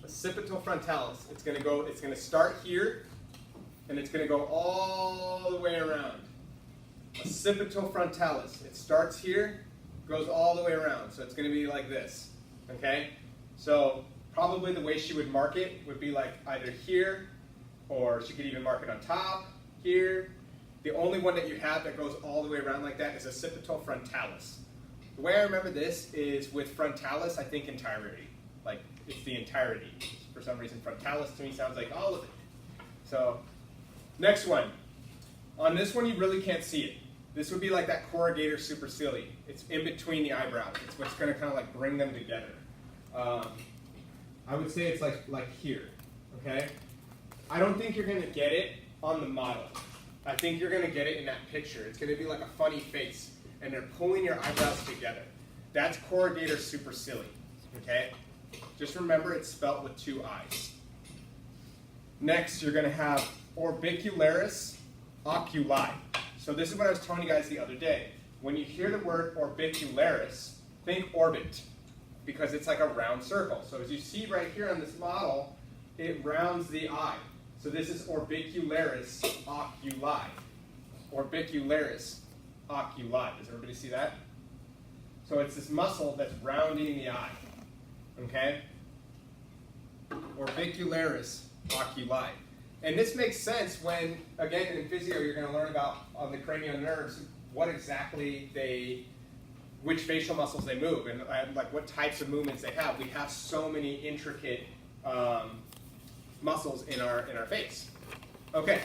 Occipital frontalis. It's going to start here, and it's going to go all the way around. Occipital frontalis. It starts here, goes all the way around. So it's going to be like this. Okay? So probably the way she would mark it would be like either here, or she could even mark it on top, here. The only one that you have that goes all the way around like that is occipital frontalis. The way I remember this is with frontalis, I think entirety. Like, it's the entirety. For some reason, frontalis to me sounds like all of it. So, next one. On this one, you really can't see it. This would be like that corrugator supercilii. It's in between the eyebrows. It's what's going to kind of like bring them together. I would say it's like here, okay? I don't think you're going to get it on the model. I think you're going to get it in that picture. It's going to be like a funny face, and they're pulling your eyebrows together. That's corrugator supercilii, okay? Just remember it's spelt with 2 I's. Next, you're going to have orbicularis oculi. So this is what I was telling you guys the other day. When you hear the word orbicularis, think orbit, because it's like a round circle. So as you see right here on this model, it rounds the eye. So this is orbicularis oculi. Orbicularis oculi. Does everybody see that? So it's this muscle that's rounding the eye. Okay? Orbicularis oculi. And this makes sense when, again, in physio, you're going to learn about on the cranial nerves what exactly which facial muscles they move and like what types of movements they have. We have so many intricate muscles in our face. Okay.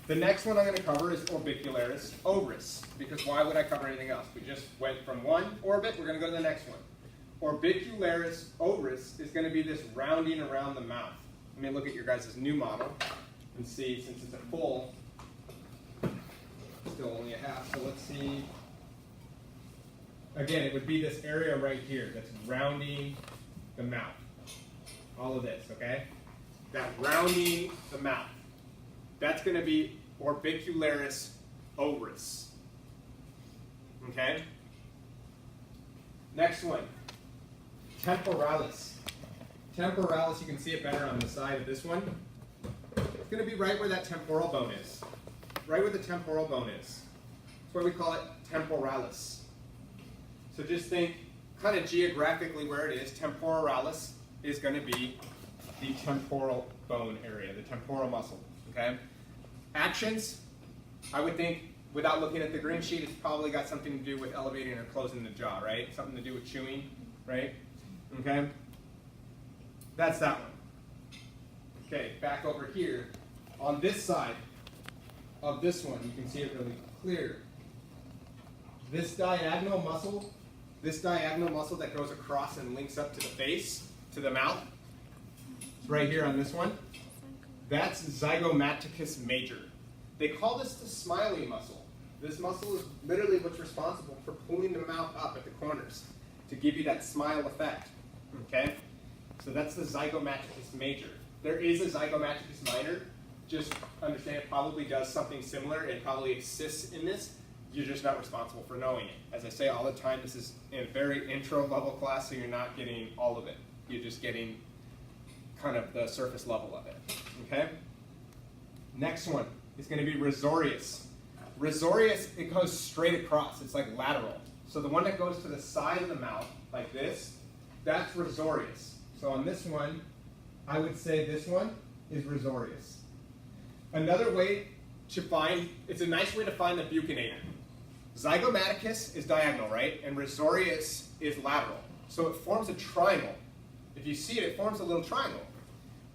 The next one I'm going to cover is orbicularis oris, because why would I cover anything else? We just went from one orbit, we're going to go to the next one. Orbicularis oris is going to be this rounding around the mouth. Let me look at your guys' new model and see, since it's a full, still only a half, so let's see. Again, it would be this area right here that's rounding the mouth. All of this, okay? That rounding the mouth. That's going to be orbicularis oris. Okay? Next one. Temporalis. Temporalis, you can see it better on the side of this one. It's going to be right where that temporal bone is. Right where the temporal bone is. That's why we call it temporalis. So just think kind of geographically where it is. Temporalis is going to be the temporal bone area, the temporal muscle. Okay? Actions, I would think, without looking at the green sheet, it's probably got something to do with elevating or closing the jaw, right? Something to do with chewing, right? Okay? That's that one. Okay, back over here. On this side of this one, you can see it really clear. This diagonal muscle that goes across and links up to the face, to the mouth, it's right here on this one. That's zygomaticus major. They call this the smiley muscle. This muscle is literally what's responsible for pulling the mouth up at the corners to give you that smile effect. Okay? So that's the zygomaticus major. There is a zygomaticus minor. Just understand it probably does something similar. It probably assists in this. You're just not responsible for knowing it. As I say all the time, this is a very intro level class, so you're not getting all of it. You're just getting kind of the surface level of it. Okay? Next one is going to be risorius. Risorius, it goes straight across. It's like lateral. So the one that goes to the side of the mouth, like this, that's risorius. So on this one, I would say this one is risorius. Another way to find, it's a nice way to find the buccinator. Zygomaticus is diagonal, right? And risorius is lateral. So it forms a triangle. If you see it, it forms a little triangle.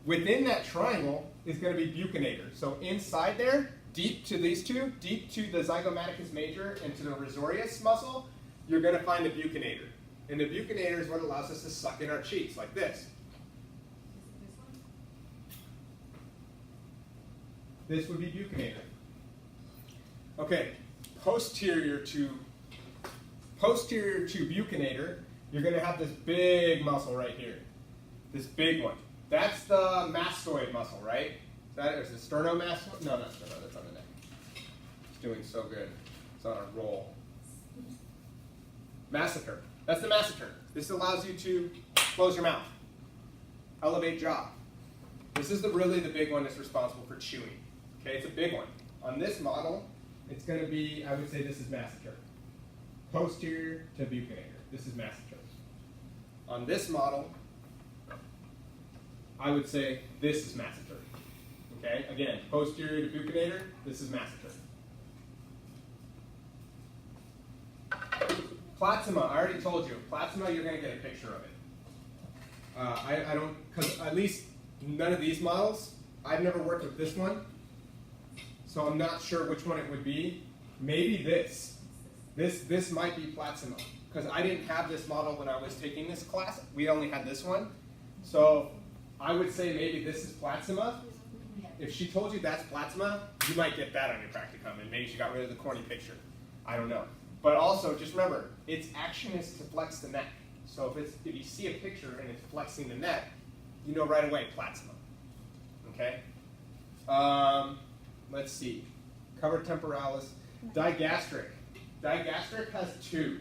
Within that triangle is going to be buccinator. So inside there, deep to these two, deep to the zygomaticus major and to the risorius muscle, you're going to find the buccinator. And the buccinator is what allows us to suck in our cheeks, like this. This would be buccinator. Okay, posterior to buccinator, you're going to have this big muscle right here. This big one. That's the mastoid muscle, right? Is it sternomastoid? No, not sterno, that's on the neck. It's doing so good. It's on a roll. Masseter. That's the masseter. This allows you to close your mouth. elevate jaw. This is really the big one that's responsible for chewing. Okay, it's a big one. On this model, it's going to be, I would say this is masseter. Posterior to buccinator. This is masseter. On this model, I would say this is masseter. Okay, again, posterior to buccinator, this is masseter. Platsima, I already told you. Platsima, you're going to get a picture of it. I don't, because at least none of these models, I've never worked with this one, so I'm not sure which one it would be. Maybe this. This might be Platsima, because I didn't have this model when I was taking this class. We only had this one. So I would say maybe this is Platsima. If she told you that's Platsima, you might get that on your practicum, and maybe she got rid of the corny picture. I don't know. But also, just remember, its action is to flex the neck. So if you see a picture and it's flexing the neck, you know right away, Platsima. Okay? Let's see. Cover temporalis. Digastric. Digastric has two.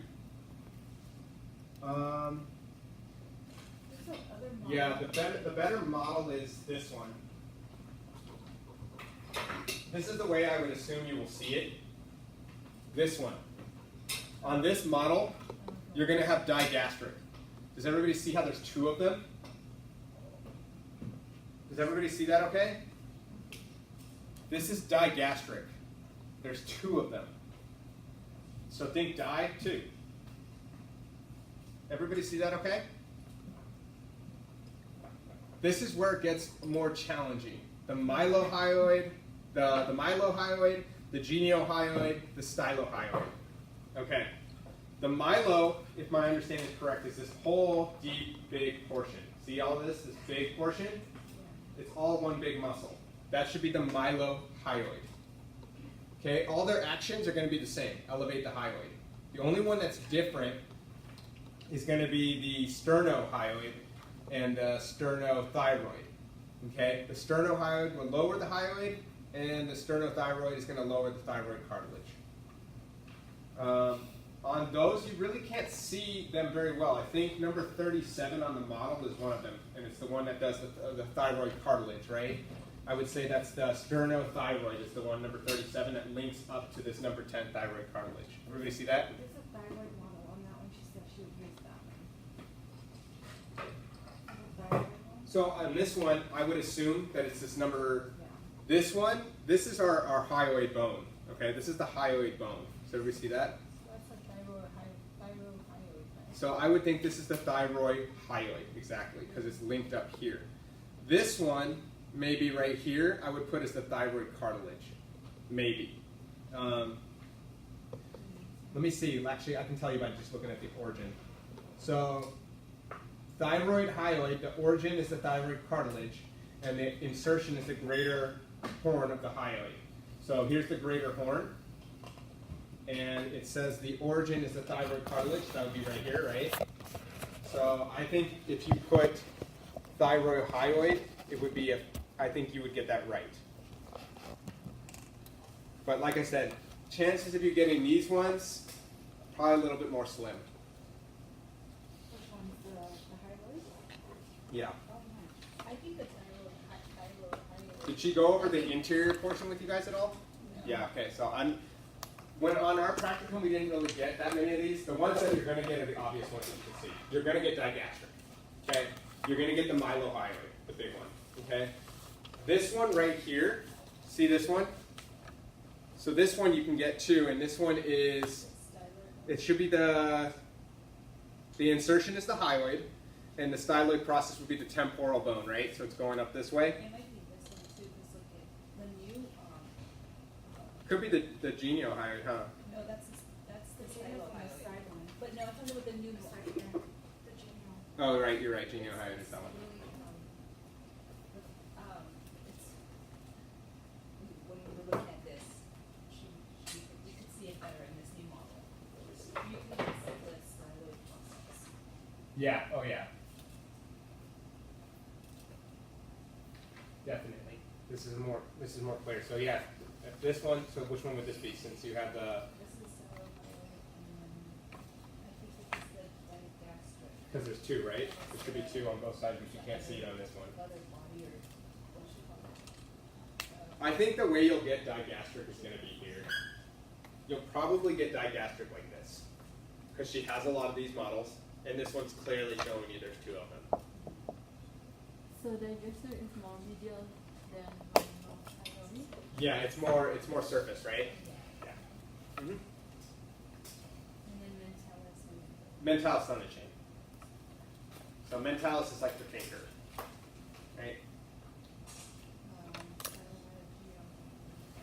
Yeah, the better model is this one. This is the way I would assume you will see it. This one. On this model, you're going to have digastric. Does everybody see how there's two of them? Does everybody see that okay? This is digastric. There's two of them. So think di, two. Everybody see that okay? This is where it gets more challenging. The mylohyoid, the mylohyoid, the geniohyoid, the stylohyoid. Okay. The mylo, if my understanding is correct, is this whole deep, big portion. See all this big portion? It's all one big muscle. That should be the mylohyoid. Okay, all their actions are going to be the same. Elevate the hyoid. The only one that's different is going to be the sternohyoid and the sternothyroid. Okay, the sternohyoid will lower the hyoid, and the sternothyroid is going to lower the thyroid cartilage. On those, you really can't see them very well. I think number 37 on the model is one of them, and it's the one that does the thyroid cartilage, right? I would say that's the sternothyroid is the one, number 37, that links up to this number 10 thyroid cartilage. Everybody see that? There's a thyroid model on that one. She said she would use that one. So on this one, I would assume that it's this number, Yeah. this one, this is our hyoid bone, okay? This is the hyoid bone. So everybody see that? So that's a thyroid hyoid. So I would think this is the thyroid hyoid, exactly, because it's linked up here. This one, maybe right here, I would put as the thyroid cartilage, maybe. Let me see, actually I can tell you by just looking at the origin. So thyroid hyoid, the origin is the thyroid cartilage, and the insertion is the greater horn of the hyoid. So here's the greater horn. And it says the origin is the thyroid cartilage, that would be right here, right? So I think if you put thyroid hyoid, it would be, I think you would get that right. But like I said, chances of you getting these ones, probably a little bit more slim. Which one's the hyoid? Yeah. Oh, I think the thyroid hyoid. Did she go over the interior portion with you guys at all? No. Yeah, okay, so when on our practicum, we didn't really get that many of these. The ones that you're going to get are the obvious ones that you can see. You're going to get digastric, okay? You're going to get the mylohyoid, the big one, okay? This one right here, see this one? So this one you can get two, and this one is, it should be the insertion is the hyoid, and the styloid process would be the temporal bone, right? So it's going up this way. It might be this one too, because look at the new, Could be the geniohyoid, huh? no, that's the stylohyoid. But no, it's under with the new one. The genio. Oh, right, you're right, geniohyoid is that one. It's, when we were looking at this, you could see it better in this new model. You can see the styloid process. Yeah, oh yeah. Definitely. This is more clear. So yeah, if this one, so which one would this be since you have the This is stylohyoid, and then I think this is the digastric. Because there's two, right? There should be two on both sides, but you can't see it on this one. I think the way you'll get digastric is going to be here. You'll probably get digastric like this, because she has a lot of these models, and this one's clearly showing you there's two of them. So digestor is more medial than anatomy? Yeah, it's more surface, right? Yeah. Mm-hmm. And then mentalis and Mentalis on the chin. So mentalis is like the finger, right?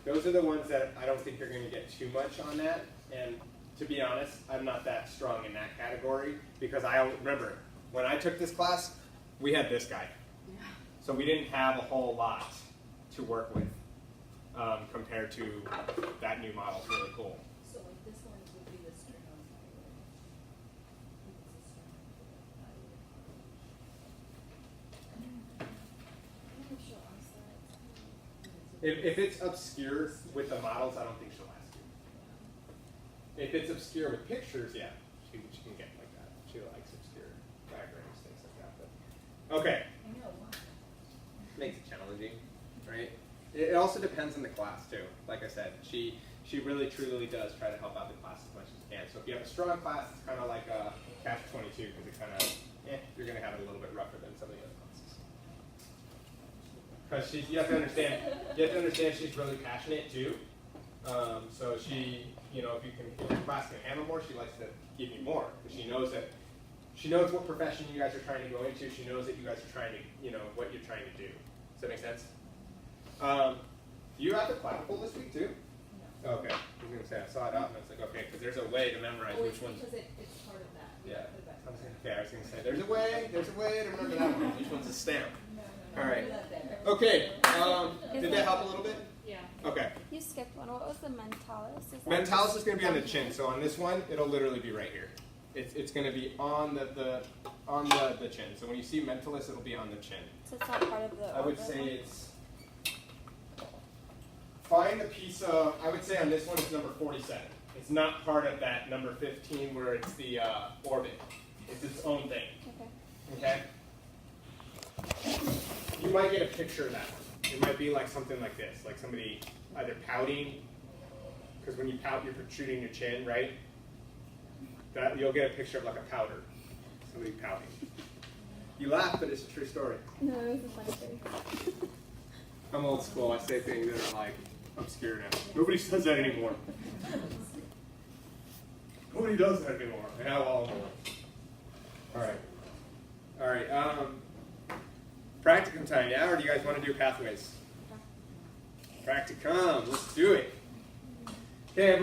Those are the ones that I don't think you're going to get too much on that. And to be honest, I'm not that strong in that category because I remember when I took this class, we had this guy. yeah. So we didn't have a whole lot to work with compared to that new model. It's really cool. So like this one would be the sternum thyroid. If it's obscure with the models, I don't think she'll ask you. If it's obscure with pictures, yeah, she can get like that. She likes obscure diagrams, things like that. But, okay. I know why. Makes it challenging, right? It also depends on the class too. Like I said, she really truly does try to help out the class as much as she can. So if you have a strong class, it's kind of like a catch-22 because it kind of, you're going to have it a little bit rougher than some of the other classes. Because you have to understand she's really passionate too. So she, if your class can handle more, she likes to give you more because she knows what profession you guys are trying to go into. She knows that you guys are trying to, what you're trying to do. Does that make sense? You have the clavicle this week too? No. Okay. I was going to say, I saw it up and I was like, okay, because there's a way to memorize Oh, which it's ones. because it's part of that. We Yeah. put it back I was there. gonna, okay, I was going to say, there's a way to remember that one. Which one's a stamp? No. All right. Put that there. Okay. Did that help a little bit? Yeah. Okay. You skipped one. What was the mentalis? Is that Mentalis is going to be on the chin. So on this one, it'll literally be right here. It's going to be on the chin. So when you see mentalis, it'll be on the chin. So it's not part of the. I would orbit say one? it's. Find a piece of. I would say on this one it's number 47. It's not part of that number 15 where it's the orbit. It's its own thing. Okay. Okay. You might get a picture of that one. It might be like something like this, like somebody either pouting, because when you pout, you're protruding your chin, right? That you'll get a picture of like a powder, somebody pouting. You laugh, but it's a true story. No, it was a funny thing. I'm old school. I say things that are like obscure now. Nobody says that anymore. Nobody does that anymore. And how all more. All right. Practicum time, yeah? Or do you guys want to do pathways? Practicum. Let's do it. Okay, everybody.